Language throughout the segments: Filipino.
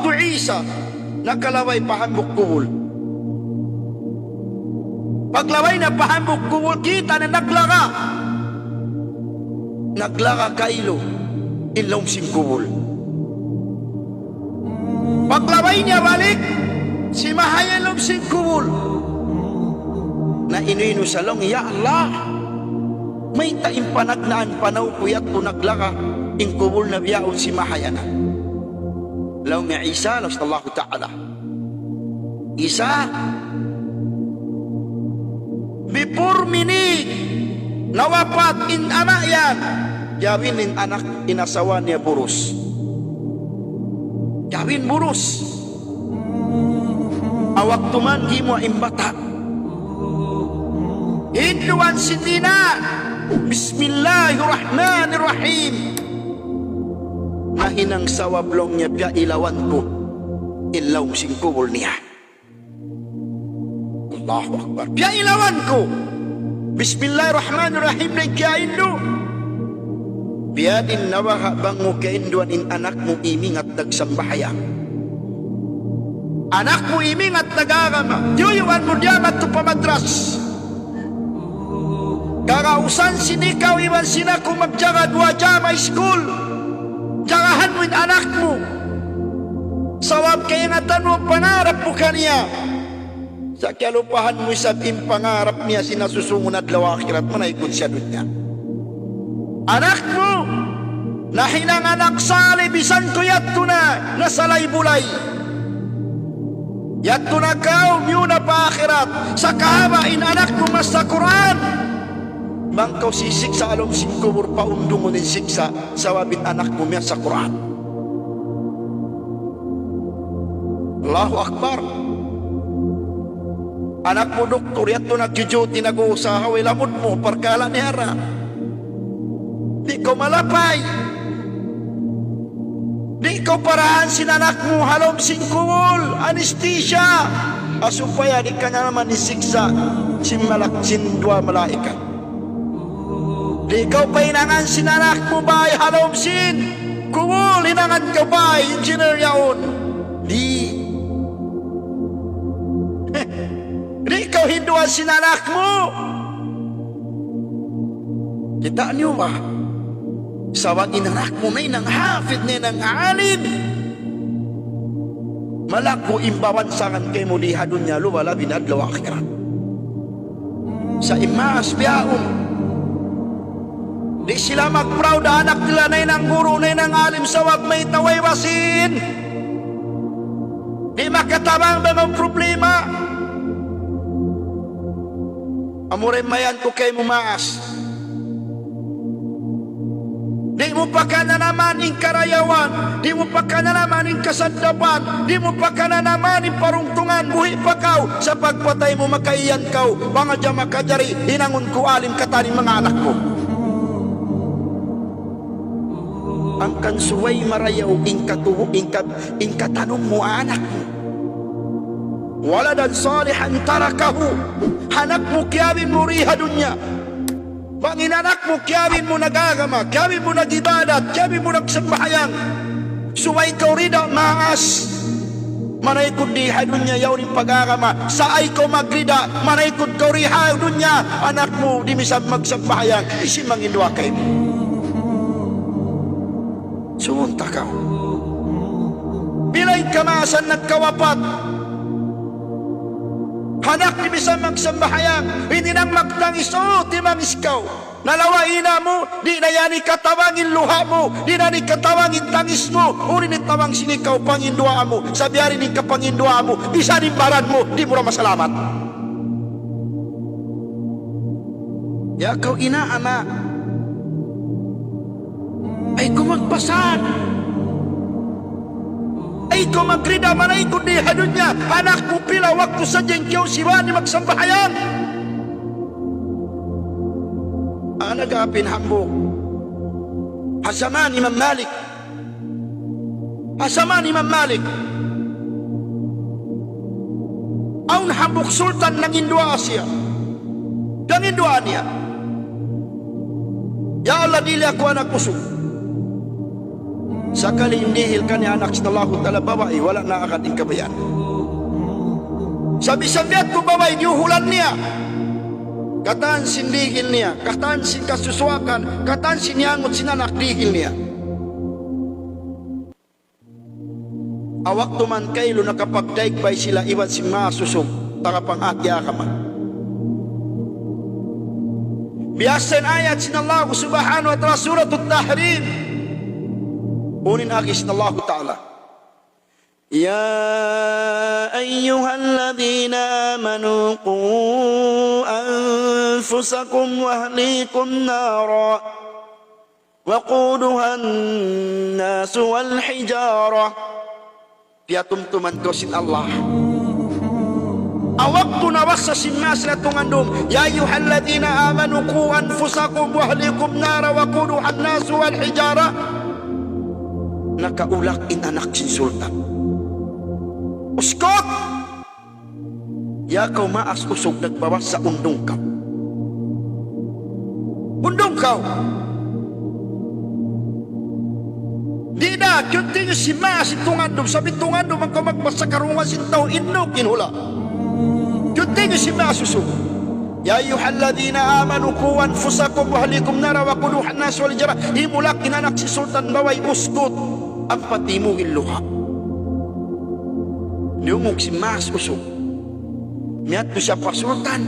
Waktu Isa nakalaway pahambok kuwol. Paglaway na pahambok kuwol, kita na naglaka kailo ilong singkuwol. Paglaway niya balik, si mahayalong singkuwol na inuino sa long, ya Allah, may taimpanaglaan panaw kuyat po naglaka ingkuwol na biyaon si mahayana. Law ni Isa, sallallahu ta'ala. Isa, before mini nawapat in ama yan, gawin in anak inasawa niya burus. Gawin burus. Awak tuman di mo imbata. Hinduan sitina. Bismillahirrahmanirrahim. Nahinang sawablong niya biya ilawan ko. Ilaw singkubol niya. Allahu Akbar. Biya ilawan ko. Bismillahirrahmanirrahim na ikiain do. Biya din nawaha bango kainduan in anak mo iming at nagsambahaya. Anak mo iming at nagagama. Diyuan mo diyan at tupamadras. Kakausan sinikaw iwan sina kung magjaga dua jama school. Jagahan mo in anak mo. Sawab kaya nga tanong pangarap mo kaniya. Sa kalupahan mo isang pangarap niya sinasusungon at lawakirat manaikot siya doon niya. Anak mo, na hinanganak sali, bisan ko yato na, nasalay bulay. Yato na kao, miyo na paakhirat, sa kahabain anak mo mas sa Quran. Bangkaw sisik sa alom singkumur paundong mo din siksa, sa wabit anak mo miya sa Quran. Allahu Akbar. Anak mo doktor, yato na kijuti nag-uusahaw, ilamod mo, parkala ni Hara. Di ko malapay. Di ko paraan sinanak mo halom singkuwol, anesthesia. Asupaya di ka na naman isiksa dua malaikat. Di ko pa inangan sinanak mo bay halom sin kuwol, inangan ka bay engineer yaon. Di ko hinduan sinanak mo. Kita niyo ba? Sawag inanak mo may nang hafid ni nang alim. Malako imbawan sangan kay mo di hadun niya luwala binadlaw akhirat. Sa imas biyaon. Di sila mag-proud anak nila na nang guru na nang alim sawag may taway wasin. Di makatabang ba mga problema. Amurin mayan ko kay mumaas. Di mo pa ka na naman in karayawan, di mo pa ka na naman in kasadlapan, di mo pa ka na naman in parungtungan, buhi pa kaw, sa pagpatay mo makaiyan kaw, mga dyan makajari, inangon ko alim kataning mga anak ko. Ang kansuway marayaw, in katanong mo anak mo. Waladan salihan tarakahu, hanap mo kiyawin mo riha dunya. Panginanak mo, kiyawin mo nagagama, kiyawin mo nagibadat, kiyawin mo nagsamahayang. Suway ka rida, maas. Manaykod di hadun niya, yaw rin pag-agama. Saay ko magrida, manaykod ka rin hadun niya. Anak mo, di misang magsamahayang, isimang indwa kayo. Sumunta ka. Bilay kamasan nagkawapat. Hanak di bisa magsamahayang, hindi nang magtangis, di mangiskaw. Nalawain na mo, di na yan ikatawangin luha mo, di na ikatawangin tangis mo, uri ni tawang sinikaw pangindua mo, sabiari ni kapangindua mo, bisa ni baran mo, di mo na masalamat. Ya kau ina ama, ay kumagpasan. Ay ko magrida manay kundi hadun niya anak mo pila waktu sa jengkyaw siwa ni magsambahayan. Nagapin hambog Hasaman Imam Malik. Hasaman Imam Malik aun hambog sultan ng Indua Asia ng Indua niya. Ya Allah dili ako anak kusog Sakali indihil ka ni anak sinallahu ta'ala babae, wala na akading kabayan. Sabi-sabiat ko babae, diuhulan niya. Kataan sindihil niya, kataan sin kasuswakan, kataan siniangot sinanak dihil niya. Awak tuman kailo nakapagdaig sila iwan si masusog, takapang akya ka man. Biyasan ayat sinallahu subhanahu wa ta'ala surat At-Tahrim. Unin agis sinallahu ta'ala. Ya ayyuhalladzina amanu qu anfusakum wa ahlikum nara waquduha an-nas wal hijara. Piatumtuman ko sin Allah. Awak tu nawasa sin mas na tungandum. Ya ayyuhalladzina amanu qu anfusakum wa ahlikum nara waquduha an-nas wal hijara. Nakaulak inanak sin sultan. Uskot! Ya kau maas usog nagbawas sa undong kau. Undong kau! Di na, kuntinyo si maas itungandom. Sabi tungandom ang kamagbasa karungan sintaw inog kinhula. Kuntinyo si maas usog. Ya ayyuhalladhina amanu qu anfusakum wa ahlikum nara wa quduha an-nas wal hijara. Himulak inanak si sultan baway uskot ang patimugin luha. Niumog si mas usog. Miyat to siya pa sultan.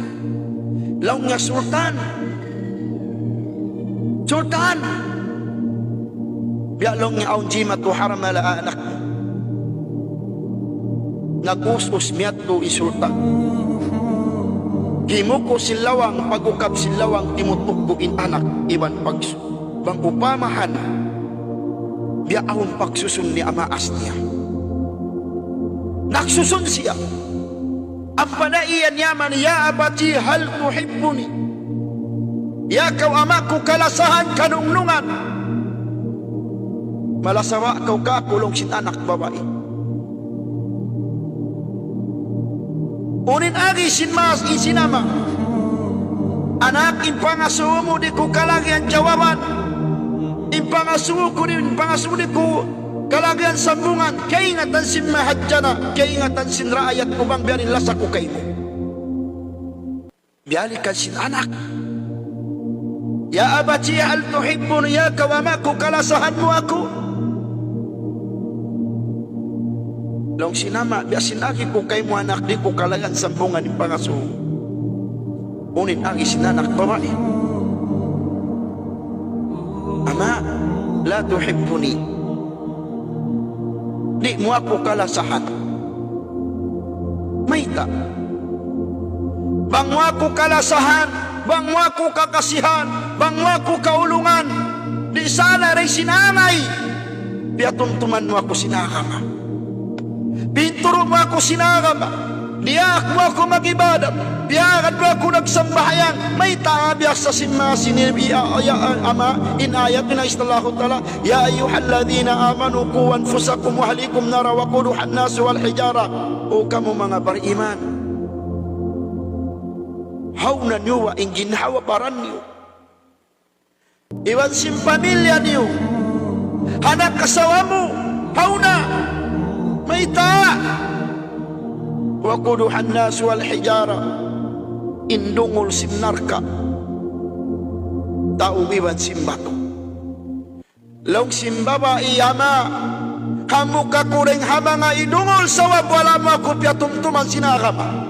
Laong nga sultan. Sultan. Bialong nga aun jima to haram ala anak mo. Nagusos miyat to isultan. Gimuko silawang pagukap silawang timutukbuin anak iban pagsu. Bang upamahan. Biaon pagsusun ni amaas niya. Nagsusun siya. Ang panaiyan yaman, ya abati hal tuhibbuni. Ya kau amaku kalasahan kanungnungan. Malasawa kau kakulong sin anak babae. Unin agi sin mas isinama. Anak impangasuo mo di ko kalagi ang jawaban. Impangasuo ko din, impangasuo di ko kalagyan sambungan, kaingatan sin mahadjana, kaingatan sin raayat ubang biyarin lasa ko kayo. Biyalikan sin anak. Ya abati hal tuhibbun ya kawama ko kalasahan mo ako. Long sinama, biyasin aki ko kayo mo anak, di ko kalagyan sambungan yung pangasuo. Unin aki sin anak babae. Ama, la tuhibbuni. Di mo ako kalasahan. Mayta. Bang mo ako kalasahan, bang mo ako kakasihan, bang mo ako kaulungan. Di sana rin sinangay. Piatumtuman mo ako sinakama. Pinturo mo ako sinakama. Diyak mo ako mag-ibadat. Diyakan mo ako nagsambahayan. May tabiyak sa sinma sinibi ama inayat na istallahu ta'ala. Ya ayyuhalladhina amanu qu anfusakum wa ahlikum nara wa quduha an-nas wal hijara. O kamu mga bariman. Hauna niyo wa inginhawa paran niyo. Iwan sim pamilya niyo. Anak kasawa mo. Hauna. May ta. Wa quduha an-nas wal hijara. Indungol sinarka. Tao iwan simbato. Long simbaba iyama. Kamu kakureng hama nga idungol sa wala mo ako piatumtuman sinakama.